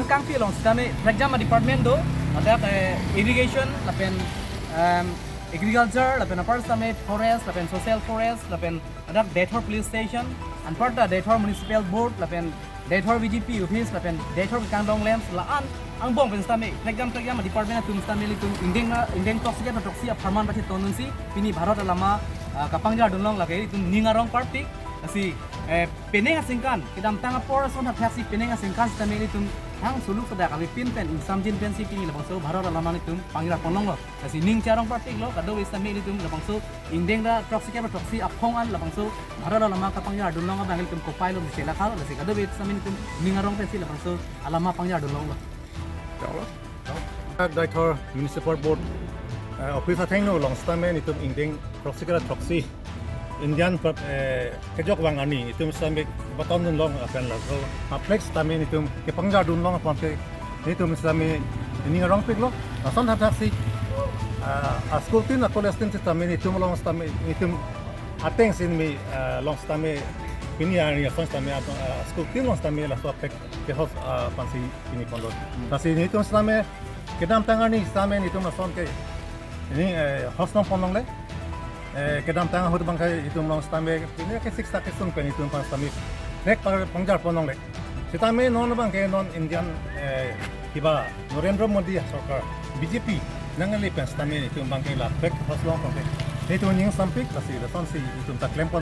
kang pi long stame exam department do ada irrigation lapen agriculture lapen apart stame forest lapen social forest lapen ada Daethor police station and part da Daethor municipal board lapen Daethor VGP office lapen Daethor kangdong lands laan ang bong pen stame exam department tum stame litum indeng toksi aparman pati tonunsi pini Bharat alama kapangja dunlong lagi itu ningarong party asi peneng asingkan kidam tanga porason haksi peneng asingkan stame litum hang sulu kada kami pen samjin pensi pini labang so Bharat alama litum pangira ponong lo asi ning charong party lo kado stame litum labang so indeng da toksi aphongan labang so Bharat alama kapangja dunlong abang litum kopai lo bisela khalo asi kado stame litum ningarong pensi labang so alama pangja dunlong lo Daethor Municipal Board Office Athengno long stame nitum indeng proxy Indian kejok wang ani itum stame baton dun long akan la so aplex stame nitum ke pangja dun long apante nitum stame ini ngarong pik lo ason taksi school tin college tin stame nitum long stame nitum ateng sin mi long stame ini ani ason stame school tin long stame la so apek ke hos pansi ini pondot kasi nitum stame kedam tangani stame nitum ason ke ini hos long pondong le kedam tanga hot bangkai itu long stame ini ke six takison pen itu pas stame nek pangjar ponong le sitame non bang ke non Indian tiba Narendra Modi sarkar BJP nangali pen stame itu bangkai la pek hos long pangkai itu ning sampik kasi da son si itu tak lempon